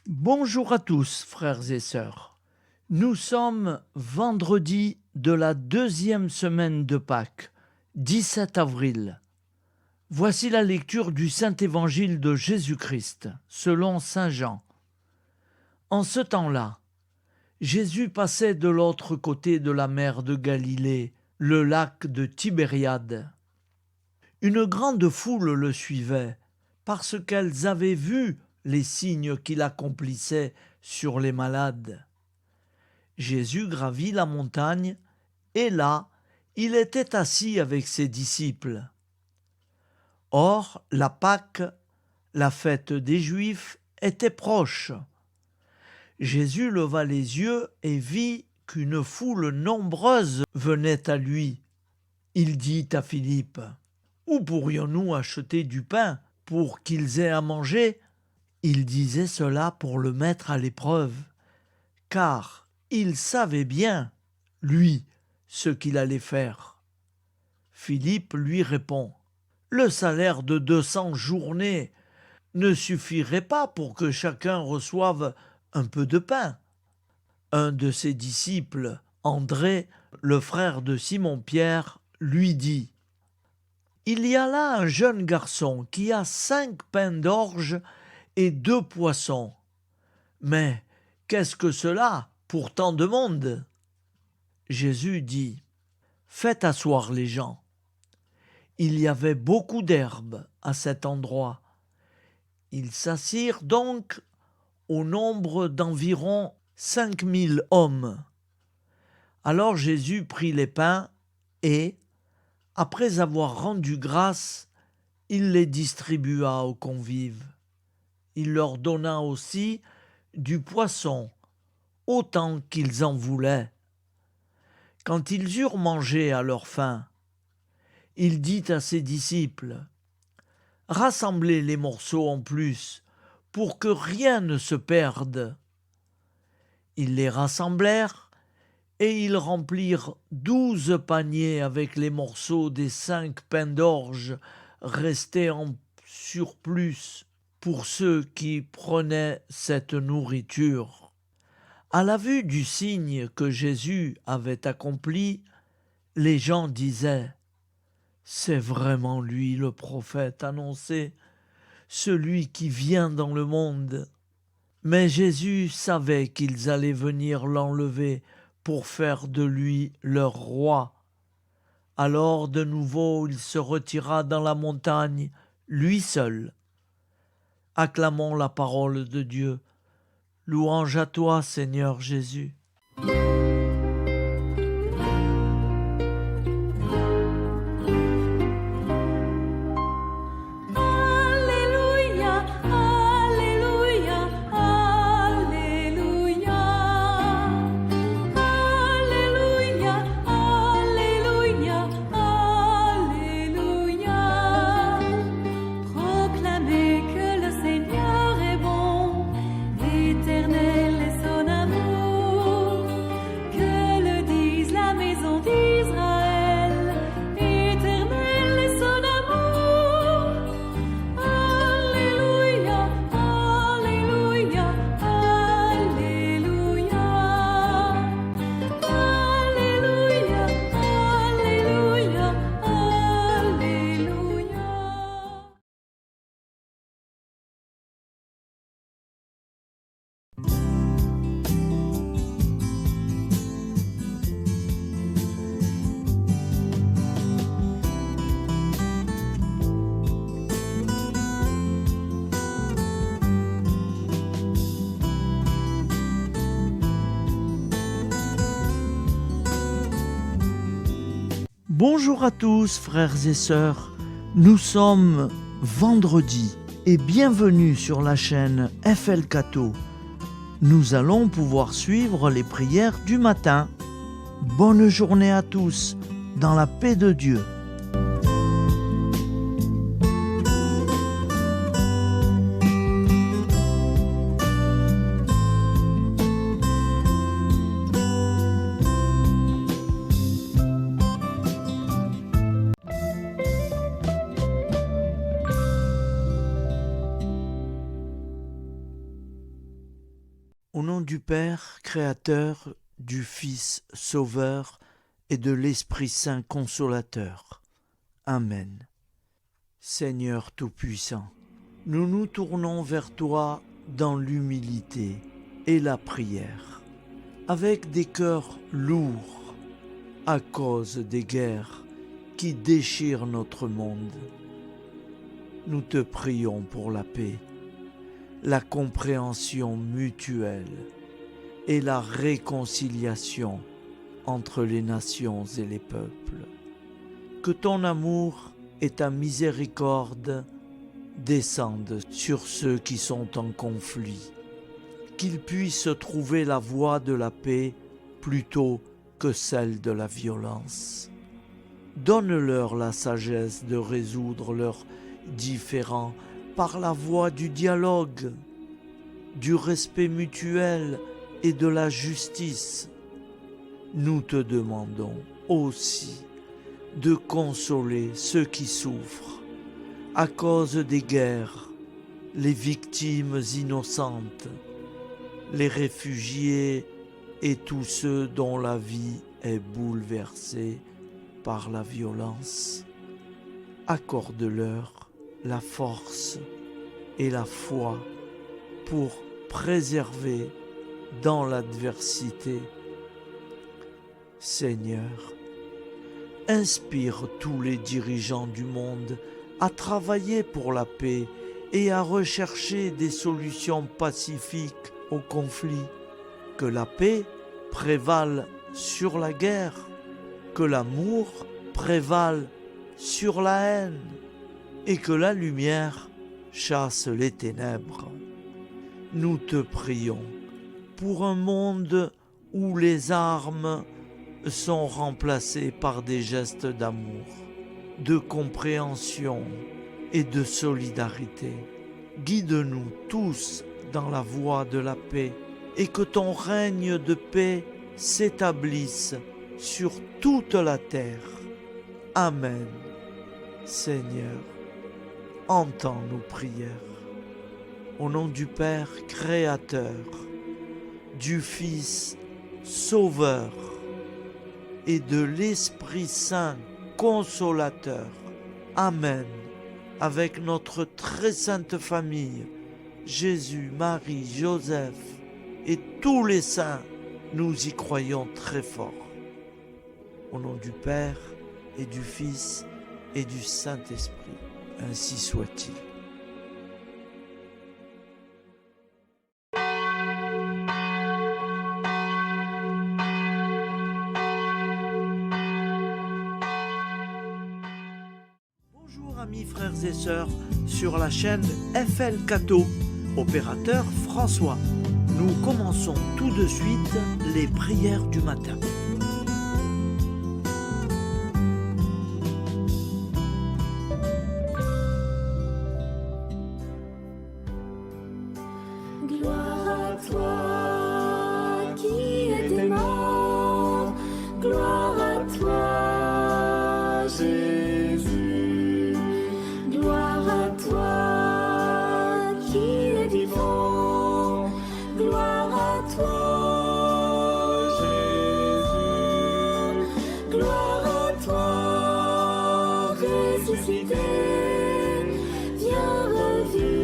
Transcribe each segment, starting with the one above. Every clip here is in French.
Bonjour à tous, frères et sœurs. Nous sommes vendredi de la deuxième semaine de Pâques, 17 avril. Voici la lecture du Saint-Évangile de Jésus-Christ, selon Saint Jean. En ce temps-là, Jésus passait de l'autre côté de la mer de Galilée, le lac de Tibériade. Une grande foule le suivait, parce qu'elles avaient vu les signes qu'il accomplissait sur les malades. Jésus gravit la montagne, et là, il était assis avec ses disciples. Or, la Pâque, la fête des Juifs, était proche. Jésus leva les yeux et vit qu'une foule nombreuse venait à lui. Il dit à Philippe : « Où pourrions-nous acheter du pain pour qu'ils aient à manger ?» Il disait cela pour le mettre à l'épreuve, car il savait bien, lui, ce qu'il allait faire. Philippe lui répond : « Le salaire de 200 journées ne suffirait pas pour que chacun reçoive un peu de pain. » Un de ses disciples, André, le frère de Simon-Pierre, lui dit : « Il y a là un jeune garçon qui a 5 pains d'orge et 2 poissons. Mais qu'est-ce que cela pour tant de monde ? » Jésus dit : « Faites asseoir les gens. » Il y avait beaucoup d'herbe à cet endroit. Ils s'assirent donc au nombre d'environ 5000 hommes. Alors Jésus prit les pains et, après avoir rendu grâce, il les distribua aux convives. Il leur donna aussi du poisson, autant qu'ils en voulaient. Quand ils eurent mangé à leur faim, il dit à ses disciples : « Rassemblez les morceaux en plus, pour que rien ne se perde. » Ils les rassemblèrent, et ils remplirent 12 paniers avec les morceaux des 5 pains d'orge restés en surplus pour ceux qui prenaient cette nourriture. À la vue du signe que Jésus avait accompli, les gens disaient : « C'est vraiment lui le prophète annoncé, celui qui vient dans le monde. » Mais Jésus savait qu'ils allaient venir l'enlever pour faire de lui leur roi. Alors de nouveau il se retira dans la montagne, lui seul. Acclamons la parole de Dieu. Louange à toi, Seigneur Jésus. Bonjour à tous, frères et sœurs. Nous sommes vendredi et bienvenue sur la chaîne FL Cato. Nous allons pouvoir suivre les prières du matin. Bonne journée à tous, dans la paix de Dieu. Au nom du Père, Créateur, du Fils, Sauveur, et de l'Esprit Saint Consolateur. Amen. Seigneur Tout-Puissant, nous nous tournons vers toi dans l'humilité et la prière, avec des cœurs lourds à cause des guerres qui déchirent notre monde. Nous te prions pour la paix, la compréhension mutuelle et la réconciliation entre les nations et les peuples. Que ton amour et ta miséricorde descendent sur ceux qui sont en conflit, qu'ils puissent trouver la voie de la paix plutôt que celle de la violence. Donne-leur la sagesse de résoudre leurs différends par la voie du dialogue, du respect mutuel et de la justice. Nous te demandons aussi de consoler ceux qui souffrent à cause des guerres, les victimes innocentes, les réfugiés et tous ceux dont la vie est bouleversée par la violence. Accorde-leur la force et la foi pour préserver dans l'adversité. Seigneur, inspire tous les dirigeants du monde à travailler pour la paix et à rechercher des solutions pacifiques aux conflits. Que la paix prévale sur la guerre, que l'amour prévale sur la haine et que la lumière chasse les ténèbres. Nous te prions pour un monde où les armes sont remplacées par des gestes d'amour, de compréhension et de solidarité. Guide-nous tous dans la voie de la paix et que ton règne de paix s'établisse sur toute la terre. Amen. Seigneur, entends nos prières. Au nom du Père Créateur, du Fils Sauveur et de l'Esprit Saint Consolateur. Amen. Avec notre très sainte famille, Jésus, Marie, Joseph et tous les saints, nous y croyons très fort. Au nom du Père et du Fils et du Saint-Esprit, ainsi soit-il. Bonjour amis frères et sœurs sur la chaîne FL Cato, opérateur François. Nous commençons tout de suite les prières du matin. Gloire à toi qui es mort, gloire à toi Jésus, gloire à toi qui es vivant, gloire à toi Jésus, gloire à toi ressuscité, viens revivre.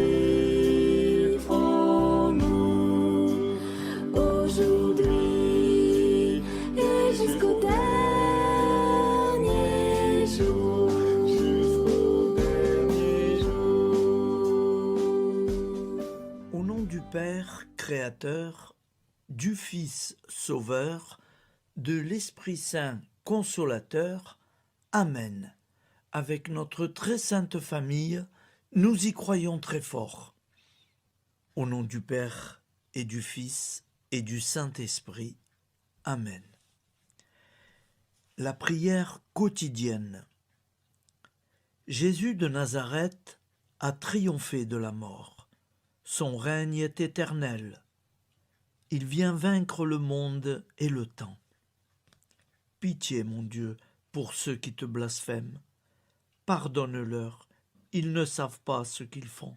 Père Créateur, du Fils Sauveur, de l'Esprit Saint Consolateur. Amen. Avec notre très sainte famille, nous y croyons très fort. Au nom du Père et du Fils et du Saint-Esprit. Amen. La prière quotidienne. Jésus de Nazareth a triomphé de la mort. Son règne est éternel. Il vient vaincre le monde et le temps. Pitié, mon Dieu, pour ceux qui te blasphèment. Pardonne-leur, ils ne savent pas ce qu'ils font.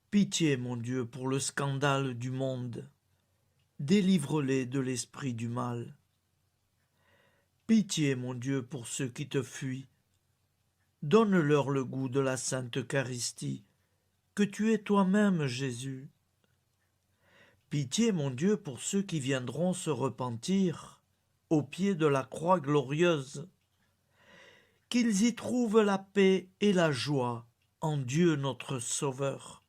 Pitié, mon Dieu, pour le scandale du monde. délivre-les de l'esprit du mal. Pitié, mon Dieu, pour ceux qui te fuient. Donne-leur le goût de la Sainte Eucharistie, que tu es toi-même, Jésus. Pitié, mon Dieu, pour ceux qui viendront se repentir au pied de la croix glorieuse, qu'ils y trouvent la paix et la joie en Dieu notre Sauveur.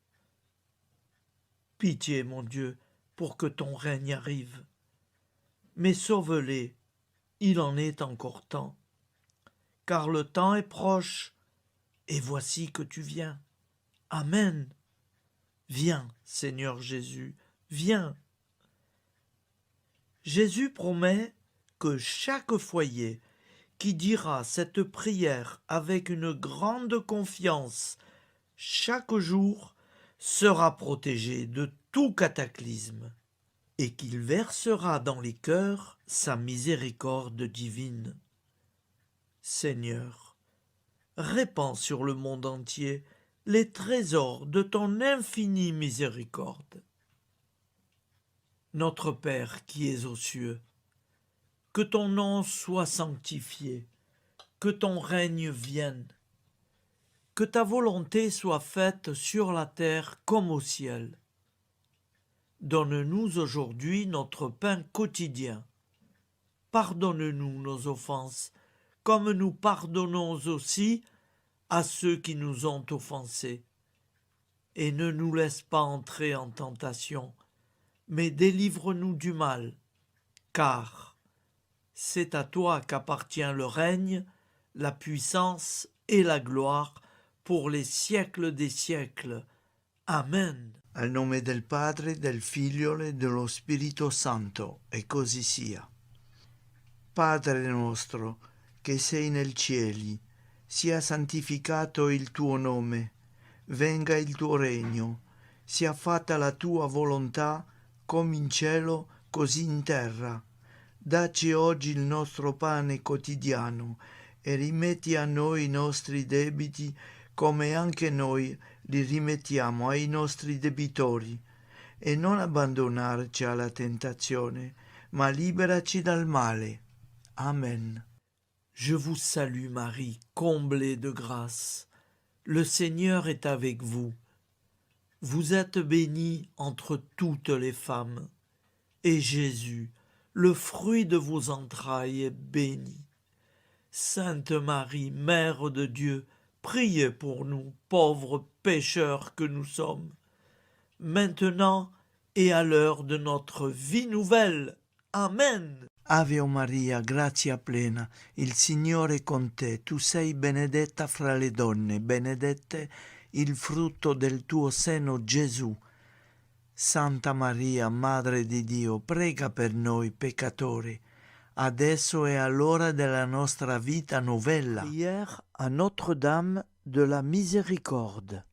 Pitié, mon Dieu, pour que ton règne arrive. Mais sauve-les, il en est encore temps, car le temps est proche, et voici que tu viens. Amen. Viens, Seigneur Jésus, viens. Jésus promet que chaque foyer qui dira cette prière avec une grande confiance chaque jour sera protégé de tout cataclysme et qu'il versera dans les cœurs sa miséricorde divine. Seigneur, répands sur le monde entier les trésors de ton infinie miséricorde. Notre Père qui es aux cieux, que ton nom soit sanctifié, que ton règne vienne, que ta volonté soit faite sur la terre comme au ciel. Donne-nous aujourd'hui notre pain quotidien. Pardonne-nous nos offenses, comme nous pardonnons aussi à ceux qui nous ont offensés. Et ne nous laisse pas entrer en tentation, mais délivre-nous du mal, car c'est à toi qu'appartient le règne, la puissance et la gloire pour les siècles des siècles. Amen. Al nome del Padre, del Figlio e dello Spirito Santo, e così sia. Padre nostro, che sei nel cieli, sia santificato il tuo nome, venga il tuo regno, sia fatta la tua volontà, come in cielo, così in terra. Dacci oggi il nostro pane quotidiano e rimetti a noi i nostri debiti, come anche noi li rimettiamo ai nostri debitori, e non abbandonarci alla tentazione, ma liberaci dal male. Amen. Je vous salue Marie, comblée de grâce. Le Seigneur est avec vous. Vous êtes bénie entre toutes les femmes, et Jésus, le fruit de vos entrailles, est béni. Sainte Marie, Mère de Dieu, priez pour nous, pauvres pécheurs que nous sommes, maintenant et à l'heure de notre vie nouvelle. Amen. Ave Maria, grazia plena, il Signore è con te, tu sei benedetta fra le donne, benedetto il frutto del tuo seno, Gesù. Santa Maria, Madre di Dio, prega per noi peccatori, adesso e all'ora della nostra vita novella. Prière à Notre-Dame de la Miséricorde.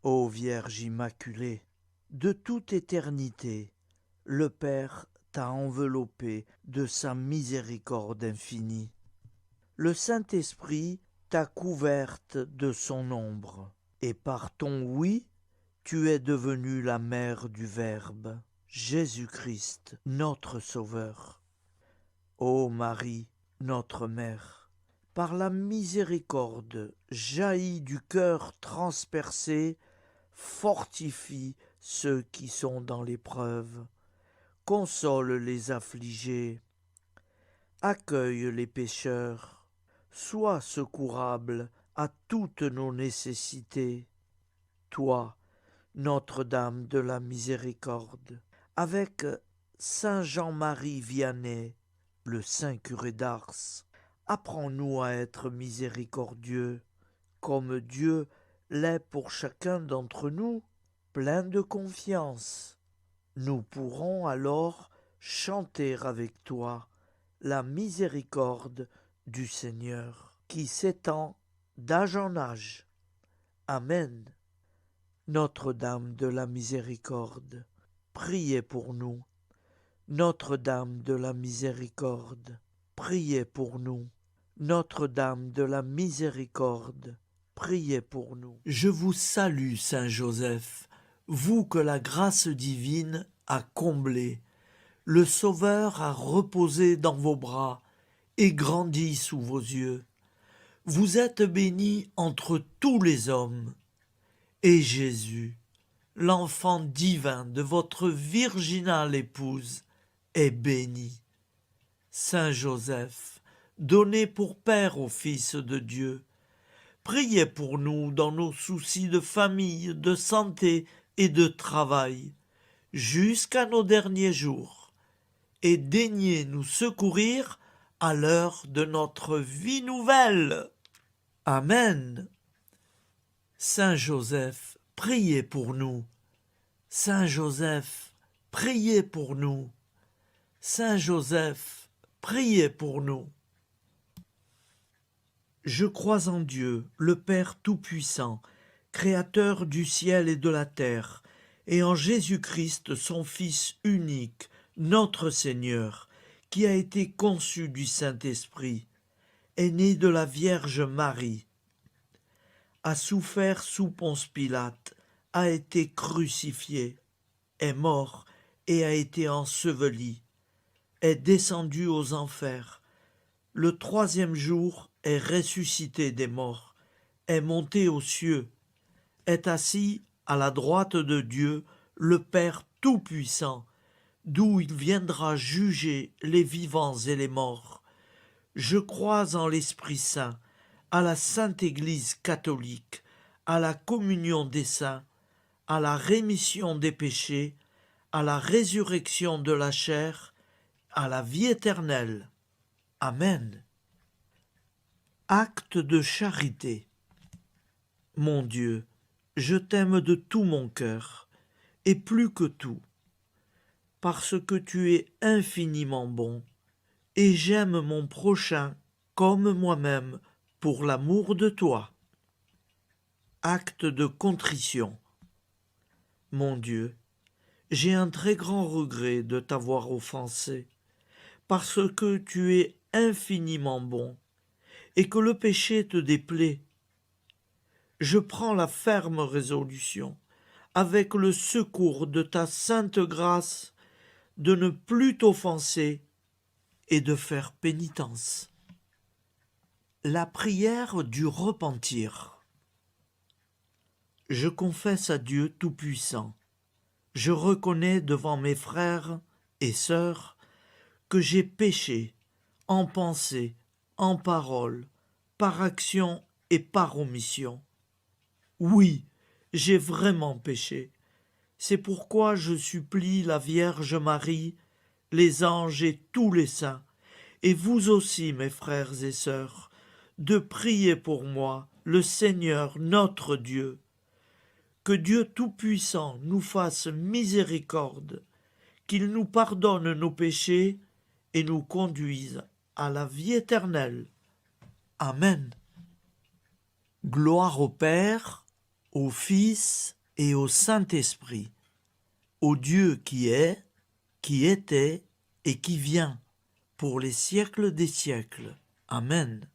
Ô Vierge Immaculée, de toute éternité, le Père t'a enveloppé de sa miséricorde infinie. Le Saint-Esprit t'a couverte de son ombre, et par ton oui, tu es devenue la mère du Verbe, Jésus-Christ, notre Sauveur. Ô Marie, notre Mère, par la miséricorde jaillie du cœur transpercé, fortifie ceux qui sont dans l'épreuve, console les affligés, accueille les pécheurs, sois secourable à toutes nos nécessités. Toi, Notre-Dame de la Miséricorde, avec Saint Jean-Marie Vianney, le Saint curé d'Ars, apprends-nous à être miséricordieux, comme Dieu l'est pour chacun d'entre nous, plein de confiance. Nous pourrons alors chanter avec toi la miséricorde du Seigneur, qui s'étend d'âge en âge. Amen. Notre-Dame de la Miséricorde, priez pour nous. Notre-Dame de la Miséricorde, priez pour nous. Notre-Dame de la Miséricorde, priez pour nous. Je vous salue, Saint Joseph, vous que la grâce divine a comblé, le Sauveur a reposé dans vos bras et grandi sous vos yeux. Vous êtes bénie entre tous les hommes, et Jésus, l'enfant divin de votre virginale épouse, est béni. Saint Joseph, donné pour Père au Fils de Dieu, priez pour nous dans nos soucis de famille, de santé et de travail, jusqu'à nos derniers jours, et daignez nous secourir à l'heure de notre vie nouvelle. Amen. Saint Joseph, priez pour nous. Saint Joseph, priez pour nous. Saint Joseph, priez pour nous. Je crois en Dieu, le Père Tout-Puissant, Créateur du ciel et de la terre, et en Jésus-Christ, son Fils unique, notre Seigneur, qui a été conçu du Saint-Esprit, est né de la Vierge Marie, a souffert sous Ponce Pilate, a été crucifié, est mort et a été enseveli, est descendu aux enfers, le troisième jour est ressuscité des morts, est monté aux cieux, est assis à la droite de Dieu, le Père Tout-Puissant, d'où il viendra juger les vivants et les morts. Je crois en l'Esprit Saint, à la Sainte Église catholique, à la communion des saints, à la rémission des péchés, à la résurrection de la chair, à la vie éternelle. Amen. Acte de charité. Mon Dieu, je t'aime de tout mon cœur, et plus que tout, parce que tu es infiniment bon, et j'aime mon prochain comme moi-même pour l'amour de toi. Acte de contrition. Mon Dieu, j'ai un très grand regret de t'avoir offensé, parce que tu es infiniment bon, et que le péché te déplaît. Je prends la ferme résolution, avec le secours de ta sainte grâce, de ne plus t'offenser et de faire pénitence. La prière du repentir. Je confesse à Dieu Tout-Puissant, je reconnais devant mes frères et sœurs que j'ai péché en pensée, en parole, par action et par omission. Oui, j'ai vraiment péché. C'est pourquoi je supplie la Vierge Marie, les anges et tous les saints, et vous aussi, mes frères et sœurs, de prier pour moi, le Seigneur notre Dieu. Que Dieu Tout-Puissant nous fasse miséricorde, qu'il nous pardonne nos péchés et nous conduise à la vie éternelle. Amen. Gloire au Père, au Fils et au Saint-Esprit, au Dieu qui est, qui était et qui vient, pour les siècles des siècles. Amen.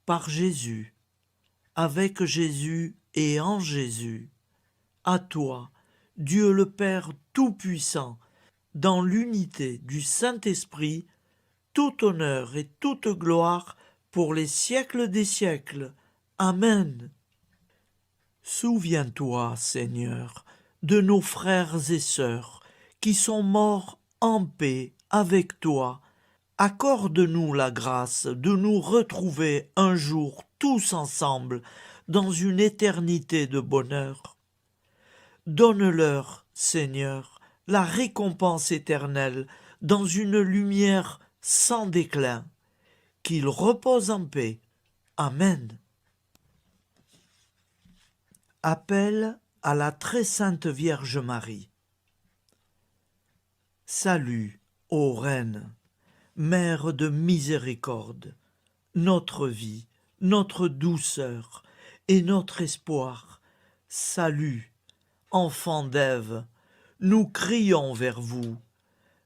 Par Jésus, avec Jésus et en Jésus, à toi, Dieu le Père Tout-Puissant, dans l'unité du Saint-Esprit, tout honneur et toute gloire pour les siècles des siècles. Amen. Souviens-toi, Seigneur, de nos frères et sœurs qui sont morts en paix avec toi. Accorde-nous la grâce de nous retrouver un jour tous ensemble dans une éternité de bonheur. Donne-leur, Seigneur, la récompense éternelle dans une lumière sans déclin. Qu'ils reposent en paix. Amen. Appel à la très sainte Vierge Marie. Salut, ô Reine, Mère de miséricorde, notre vie, notre douceur et notre espoir. Salut, enfants d'Ève, nous crions vers vous.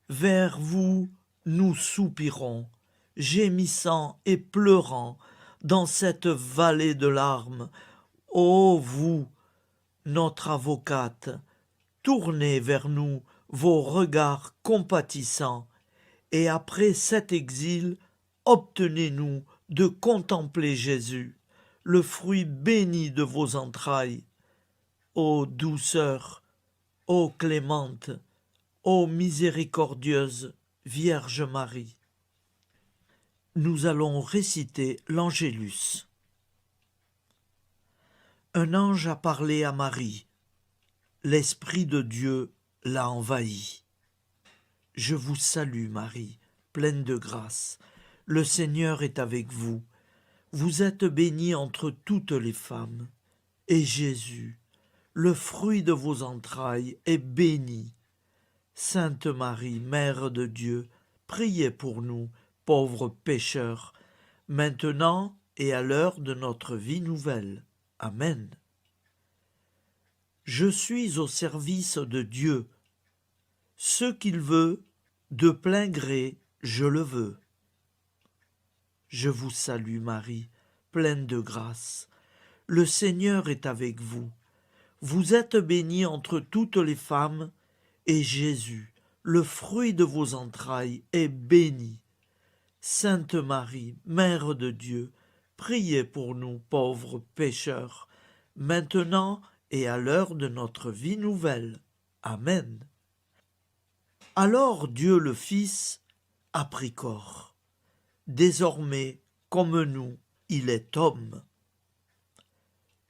Vers vous, nous soupirons, gémissant et pleurant dans cette vallée de larmes. Ô vous, notre avocate, tournez vers nous vos regards compatissants, et après cet exil, obtenez-nous de contempler Jésus, le fruit béni de vos entrailles. Ô douceur, ô clémente, ô miséricordieuse Vierge Marie. Nous allons réciter l'Angélus. Un ange a parlé à Marie. L'Esprit de Dieu l'a envahie. Je vous salue Marie, pleine de grâce. Le Seigneur est avec vous. Vous êtes bénie entre toutes les femmes. Et Jésus, le fruit de vos entrailles, est béni. Sainte Marie, Mère de Dieu, priez pour nous, pauvres pécheurs, maintenant et à l'heure de notre vie nouvelle. Amen. Je suis au service de Dieu. Ce qu'il veut, de plein gré, je le veux. Je vous salue Marie, pleine de grâce. Le Seigneur est avec vous. Vous êtes bénie entre toutes les femmes, et Jésus, le fruit de vos entrailles, est béni. Sainte Marie, Mère de Dieu, priez pour nous pauvres pécheurs, maintenant et à l'heure de notre vie nouvelle. Amen. Alors Dieu le Fils a pris corps. Désormais, comme nous, il est homme.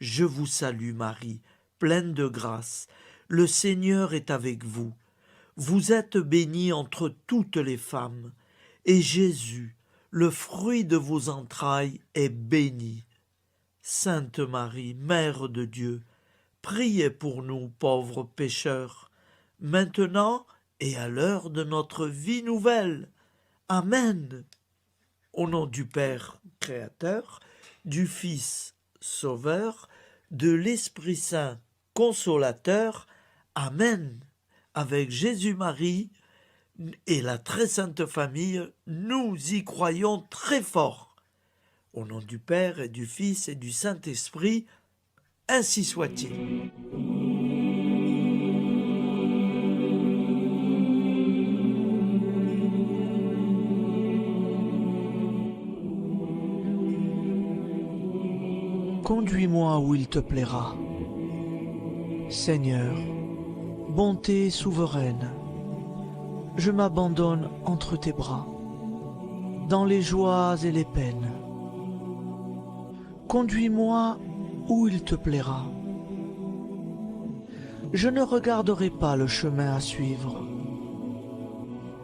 Je vous salue Marie, pleine de grâce. Le Seigneur est avec vous. Vous êtes bénie entre toutes les femmes, et Jésus, le fruit de vos entrailles, est béni. Sainte Marie, Mère de Dieu, priez pour nous pauvres pécheurs, maintenant et à l'heure de notre vie nouvelle. Amen. Au nom du Père Créateur, du Fils Sauveur, de l'Esprit Saint Consolateur. Amen. Avec Jésus-Marie et la très sainte famille, nous y croyons très fort. Au nom du Père et du Fils et du Saint-Esprit, ainsi soit-il. Conduis-moi où il te plaira. Seigneur, bonté souveraine, je m'abandonne entre tes bras, dans les joies et les peines. Conduis-moi où il te plaira. Je ne regarderai pas le chemin à suivre.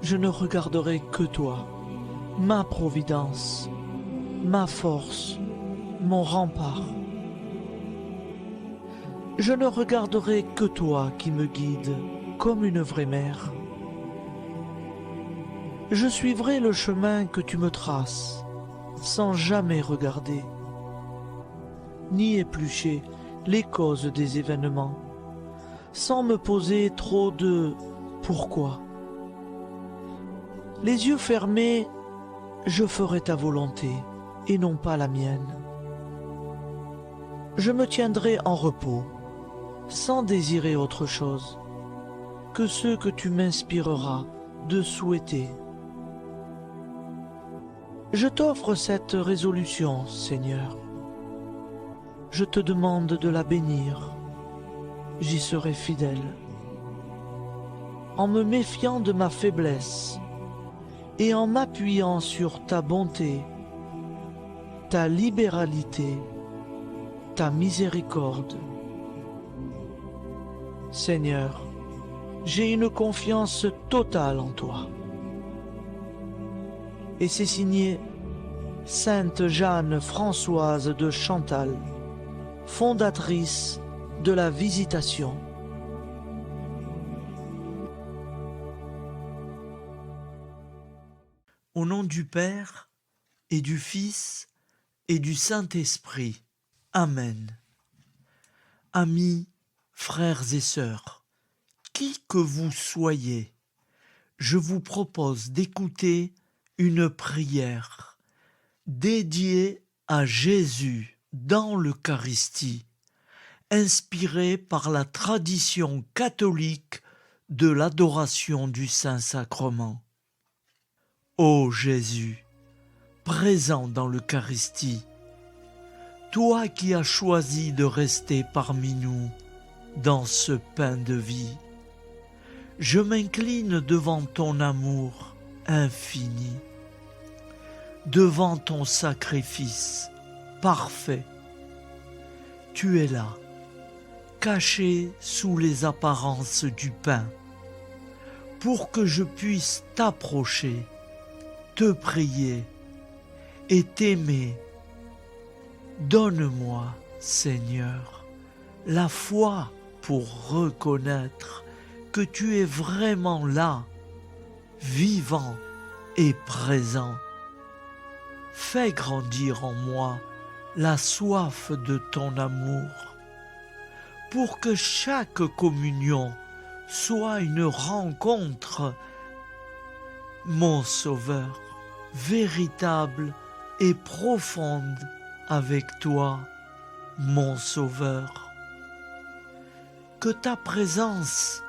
Je ne regarderai que toi, ma providence, ma force, mon rempart. Je ne regarderai que toi qui me guides comme une vraie mère. Je suivrai le chemin que tu me traces, sans jamais regarder, ni éplucher les causes des événements, sans me poser trop de « pourquoi ». Les yeux fermés, je ferai ta volonté et non pas la mienne. Je me tiendrai en repos, sans désirer autre chose que ce que tu m'inspireras de souhaiter. Je t'offre cette résolution, Seigneur. Je te demande de la bénir. J'y serai fidèle. En me méfiant de ma faiblesse et en m'appuyant sur ta bonté, ta libéralité, ta miséricorde. Seigneur, j'ai une confiance totale en toi. Et c'est signé Sainte Jeanne Françoise de Chantal, fondatrice de la Visitation. Au nom du Père et du Fils et du Saint-Esprit. Amen. Amis, frères et sœurs, qui que vous soyez, je vous propose d'écouter une prière dédiée à Jésus dans l'Eucharistie, inspiré par la tradition catholique de l'adoration du Saint-Sacrement. Ô Jésus, présent dans l'Eucharistie, toi qui as choisi de rester parmi nous dans ce pain de vie, je m'incline devant ton amour infini, devant ton sacrifice parfait. Tu es là, caché sous les apparences du pain, pour que je puisse t'approcher, te prier et t'aimer. Donne-moi, Seigneur, la foi pour reconnaître que tu es vraiment là, vivant et présent. Fais grandir en moi la soif de ton amour, pour que chaque communion soit une rencontre, mon Sauveur, véritable et profonde avec toi, mon Sauveur. Que ta présence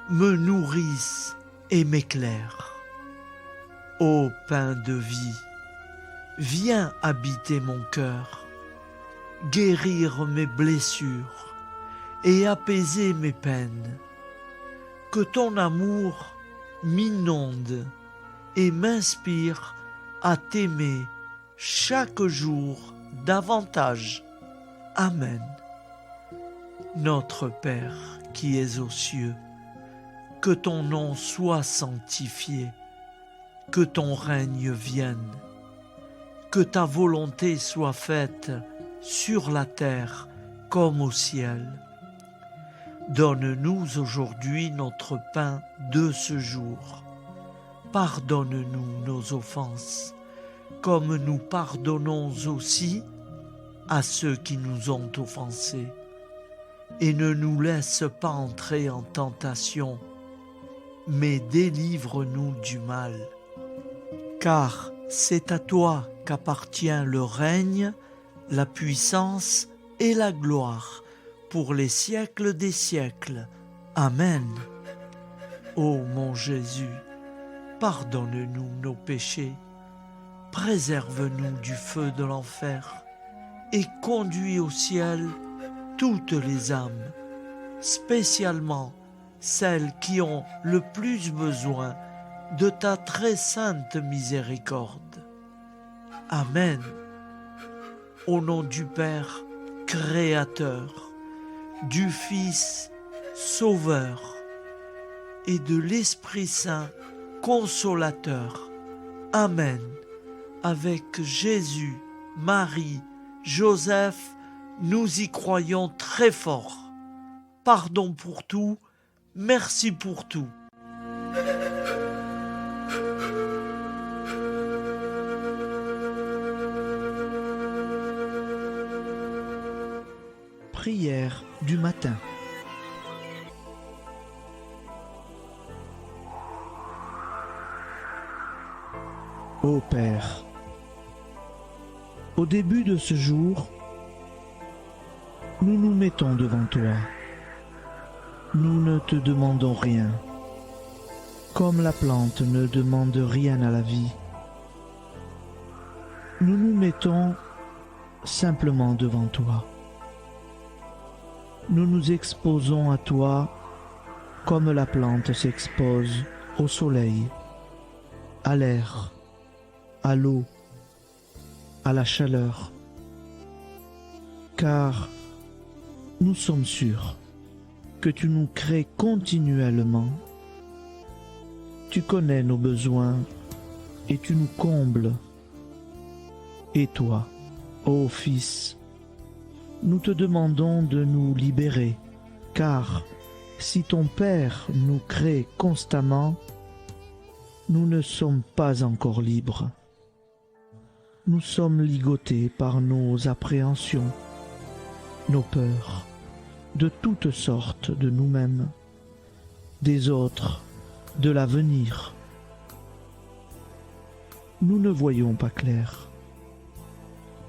me nourrisse et m'éclaire. Ô pain de vie, viens habiter mon cœur, guérir mes blessures et apaiser mes peines. Que ton amour m'inonde et m'inspire à t'aimer chaque jour davantage. Amen. Notre Père qui es aux cieux, que ton nom soit sanctifié, que ton règne vienne, que ta volonté soit faite sur la terre comme au ciel. Donne-nous aujourd'hui notre pain de ce jour. Pardonne-nous nos offenses, comme nous pardonnons aussi à ceux qui nous ont offensés. Et ne nous laisse pas entrer en tentation, mais délivre-nous du mal. Car c'est à toi qu'appartient le règne, la puissance et la gloire pour les siècles des siècles. Amen. Ô mon Jésus, pardonne-nous nos péchés, préserve-nous du feu de l'enfer et conduis au ciel toutes les âmes, spécialement celles qui ont le plus besoin de ta très sainte miséricorde. Amen. Au nom du Père Créateur, du Fils Sauveur et de l'Esprit Saint Consolateur. Amen. Avec Jésus, Marie, Joseph, nous y croyons très fort. Pardon pour tout, merci pour tout. Prière du matin. Ô Père, au début de ce jour, nous nous mettons devant toi. Nous ne te demandons rien, comme la plante ne demande rien à la vie. Nous nous mettons simplement devant toi. Nous nous exposons à toi comme la plante s'expose au soleil, à l'air, à l'eau, à la chaleur. Car nous sommes sûrs que tu nous crées continuellement. Tu connais nos besoins et tu nous combles. Et toi, ô Fils, nous te demandons de nous libérer, car si ton Père nous crée constamment, nous ne sommes pas encore libres. Nous sommes ligotés par nos appréhensions, nos peurs, de toutes sortes de nous-mêmes, des autres, de l'avenir. Nous ne voyons pas clair.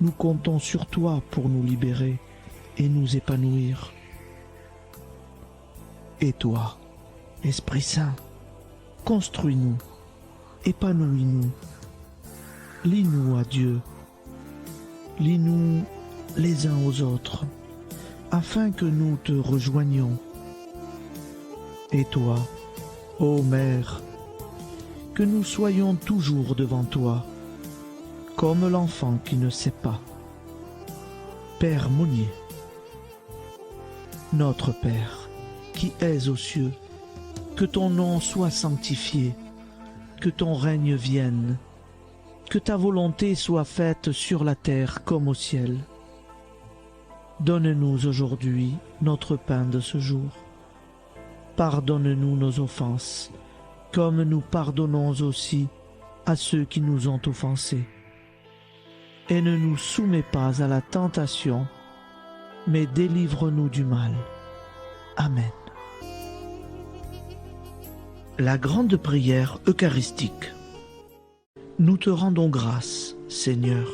Nous comptons sur toi pour nous libérer et nous épanouir. Et toi, Esprit Saint, construis-nous, épanouis-nous, lie-nous à Dieu, lie-nous les uns aux autres, afin que nous te rejoignions. Et toi, ô Mère, que nous soyons toujours devant toi, comme l'enfant qui ne sait pas. Père Monnier, notre Père, qui es aux cieux, que ton nom soit sanctifié, que ton règne vienne, que ta volonté soit faite sur la terre comme au ciel. Donne-nous aujourd'hui notre pain de ce jour. Pardonne-nous nos offenses, comme nous pardonnons aussi à ceux qui nous ont offensés. Et ne nous soumets pas à la tentation, mais délivre-nous du mal. Amen. La grande prière eucharistique. Nous te rendons grâce, Seigneur,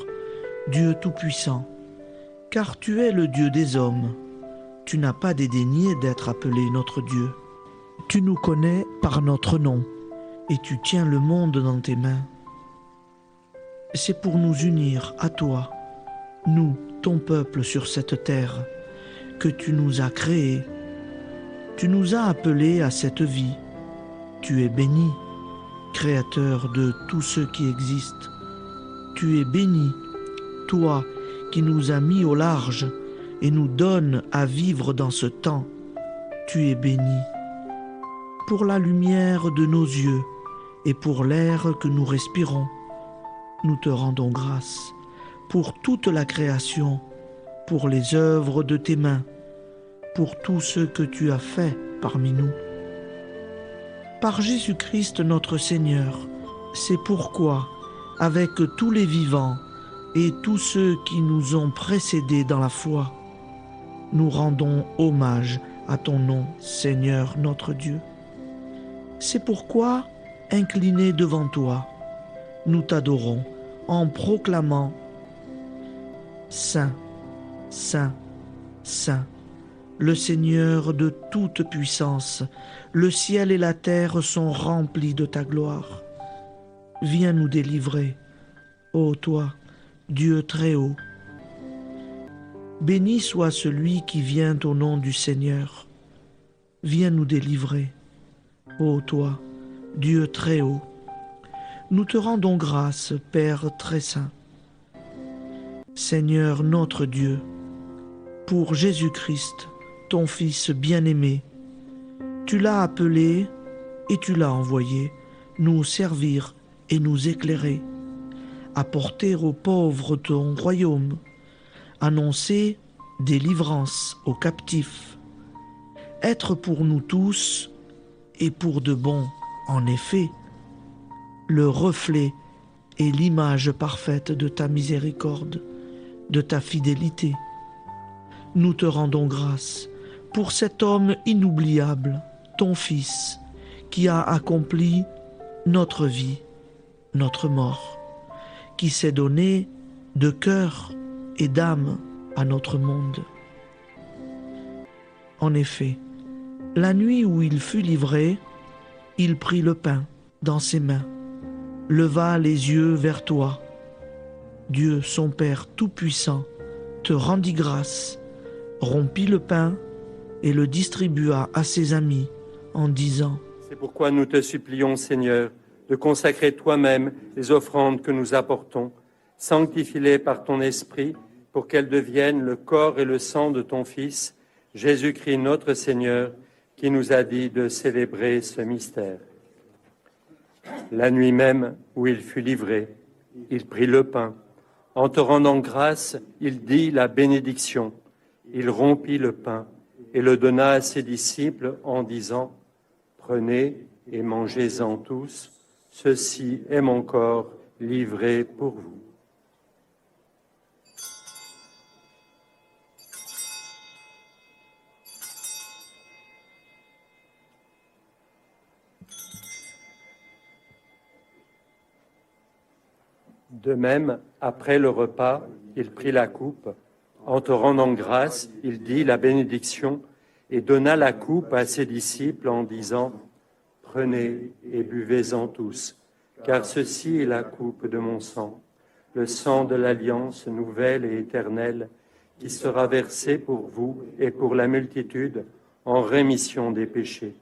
Dieu Tout-Puissant, car tu es le Dieu des hommes. Tu n'as pas dédaigné d'être appelé notre Dieu. Tu nous connais par notre nom, et tu tiens le monde dans tes mains. C'est pour nous unir à toi, nous, ton peuple sur cette terre, que tu nous as créés. Tu nous as appelés à cette vie. Tu es béni, Créateur de tout ce qui existe. Tu es béni, toi qui nous as mis au large et nous donnes à vivre dans ce temps. Tu es béni. Pour la lumière de nos yeux et pour l'air que nous respirons, nous te rendons grâce. Pour toute la création, pour les œuvres de tes mains, pour tout ce que tu as fait parmi nous. Par Jésus-Christ notre Seigneur, c'est pourquoi, avec tous les vivants et tous ceux qui nous ont précédés dans la foi, nous rendons hommage à ton nom, Seigneur notre Dieu. C'est pourquoi, inclinés devant toi, nous t'adorons en proclamant « Saint, Saint, Saint ». Le Seigneur de toute puissance, le ciel et la terre sont remplis de ta gloire. Viens nous délivrer, ô toi, Dieu très haut. Béni soit celui qui vient au nom du Seigneur. Viens nous délivrer, ô toi, Dieu très haut. Nous te rendons grâce, Père très saint. Seigneur notre Dieu, pour Jésus-Christ, ton Fils bien-aimé, tu l'as appelé et tu l'as envoyé nous servir et nous éclairer, apporter aux pauvres ton royaume, annoncer délivrance aux captifs, être pour nous tous et pour de bon, en effet, le reflet et l'image parfaite de ta miséricorde, de ta fidélité. Nous te rendons grâce pour cet homme inoubliable, ton Fils, qui a accompli notre vie, notre mort, qui s'est donné de cœur et d'âme à notre monde. En effet, la nuit où il fut livré, il prit le pain dans ses mains, leva les yeux vers toi. Dieu, son Père Tout-Puissant, te rendit grâce, rompit le pain et le distribua à ses amis en disant : C'est pourquoi nous te supplions, Seigneur, de consacrer toi-même les offrandes que nous apportons. Sanctifie-les par ton Esprit pour qu'elles deviennent le corps et le sang de ton Fils, Jésus-Christ notre Seigneur, qui nous a dit de célébrer ce mystère. La nuit même où il fut livré, il prit le pain. En te rendant grâce, il dit la bénédiction. Il rompit le pain et le donna à ses disciples en disant : Prenez et mangez-en tous, ceci est mon corps livré pour vous. De même, après le repas, il prit la coupe. En te rendant grâce, il dit la bénédiction et donna la coupe à ses disciples en disant, « Prenez et buvez-en tous, car ceci est la coupe de mon sang, le sang de l'alliance nouvelle et éternelle, qui sera versé pour vous et pour la multitude en rémission des péchés.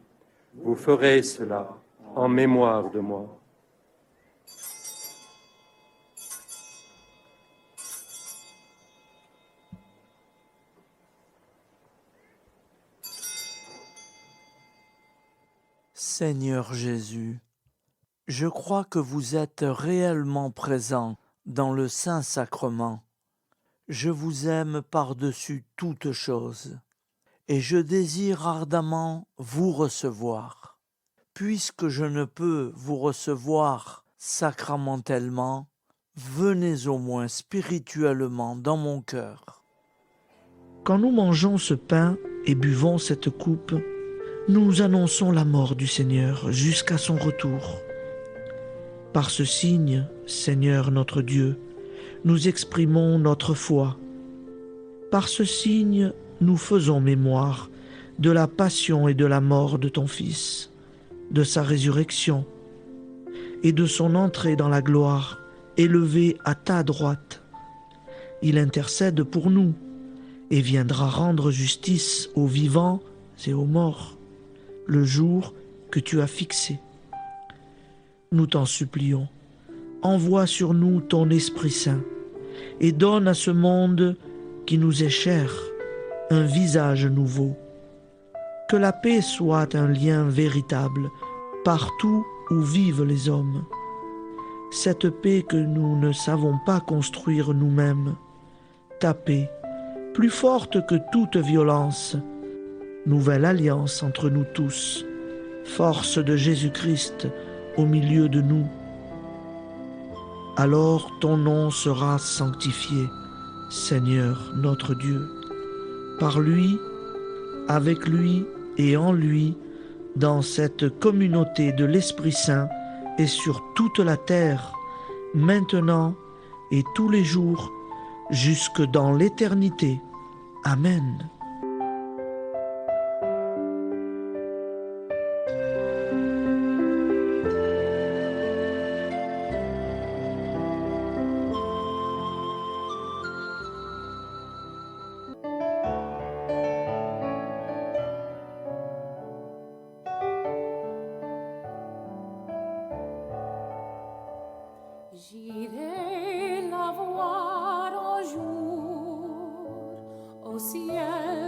Vous ferez cela en mémoire de moi. » Seigneur Jésus, je crois que vous êtes réellement présent dans le Saint-Sacrement. Je vous aime par-dessus toute chose et je désire ardemment vous recevoir. Puisque je ne peux vous recevoir sacramentellement, venez au moins spirituellement dans mon cœur. Quand nous mangeons ce pain et buvons cette coupe, nous annonçons la mort du Seigneur jusqu'à son retour. Par ce signe, Seigneur notre Dieu, nous exprimons notre foi. Par ce signe, nous faisons mémoire de la passion et de la mort de ton Fils, de sa résurrection et de son entrée dans la gloire, élevé à ta droite. Il intercède pour nous et viendra rendre justice aux vivants et aux morts, le jour que tu as fixé. Nous t'en supplions, envoie sur nous ton Esprit Saint et donne à ce monde qui nous est cher un visage nouveau. Que la paix soit un lien véritable partout où vivent les hommes. Cette paix que nous ne savons pas construire nous-mêmes. Ta paix, plus forte que toute violence. Nouvelle alliance entre nous tous. Force de Jésus-Christ au milieu de nous. Alors ton nom sera sanctifié, Seigneur notre Dieu. Par lui, avec lui et en lui, dans cette communauté de l'Esprit Saint et sur toute la terre, maintenant et tous les jours, jusque dans l'éternité. Amen. J'irai la voir un jour au ciel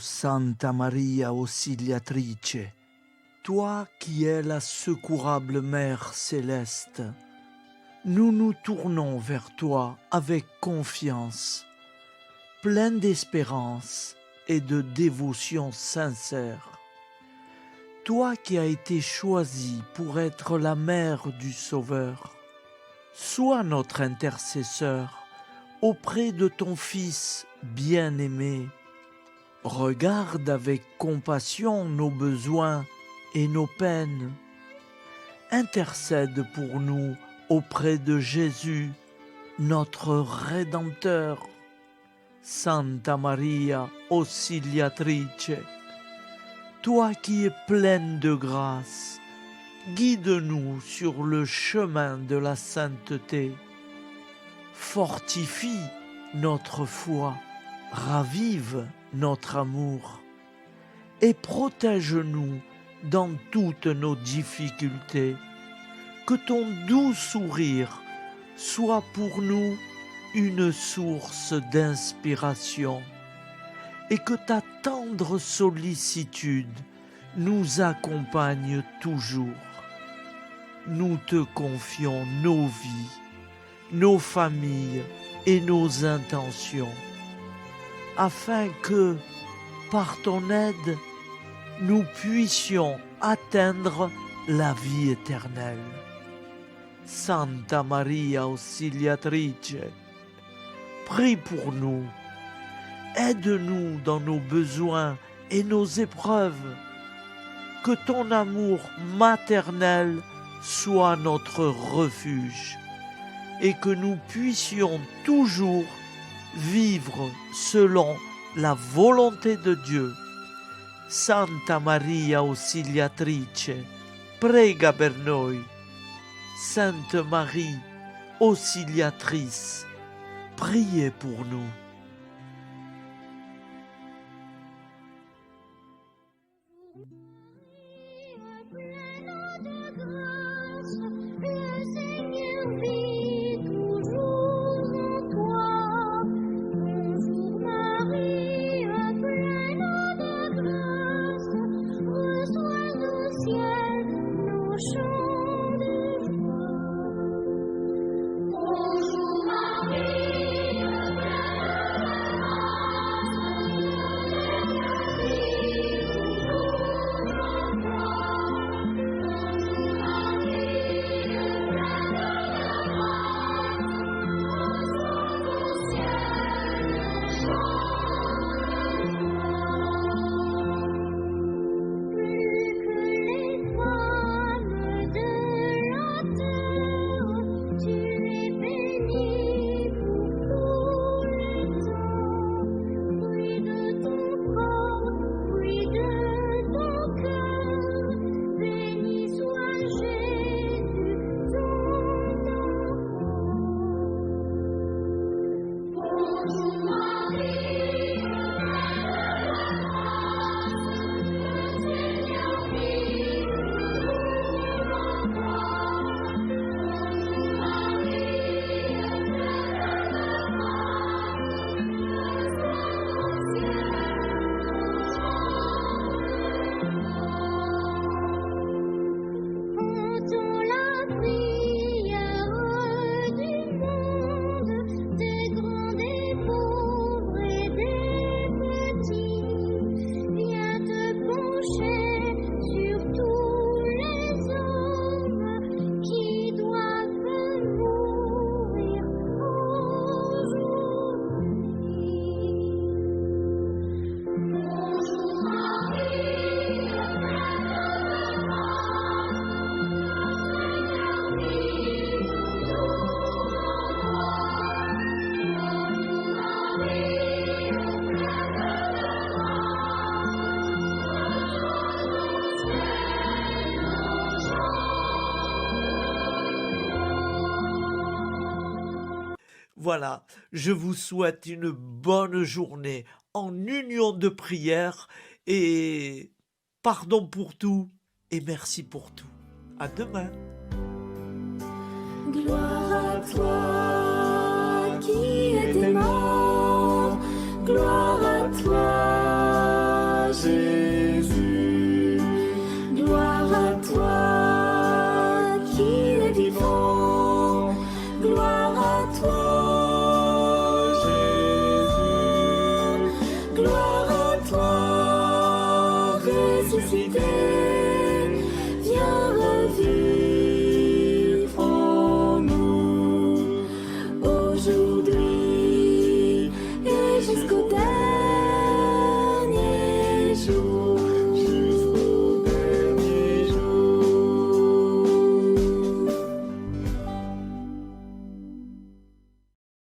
Santa Maria Auxiliatrice, toi qui es la secourable Mère céleste, nous nous tournons vers toi avec confiance, plein d'espérance et de dévotion sincère. Toi qui as été choisie pour être la mère du Sauveur, sois notre intercesseur auprès de ton Fils bien-aimé. Regarde avec compassion nos besoins et nos peines. Intercède pour nous auprès de Jésus, notre Rédempteur. Santa Maria Auxiliatrice, toi qui es pleine de grâce, guide-nous sur le chemin de la sainteté. Fortifie notre foi, ravive notre amour et protège-nous dans toutes nos difficultés. Que ton doux sourire soit pour nous une source d'inspiration et que ta tendre sollicitude nous accompagne toujours. Nous te confions nos vies, nos familles et nos intentions, afin que, par ton aide, nous puissions atteindre la vie éternelle. Santa Maria Auxiliatrice, prie pour nous, aide-nous dans nos besoins et nos épreuves, que ton amour maternel soit notre refuge et que nous puissions toujours vivre selon la volonté de Dieu. Santa Maria Auxiliatrice, prega per noi. Sainte Marie, Auxiliatrice, priez pour nous. Voilà, je vous souhaite une bonne journée en union de prière et pardon pour tout et merci pour tout. À demain. Gloire à toi qui es mort, gloire à toi aujourd'hui.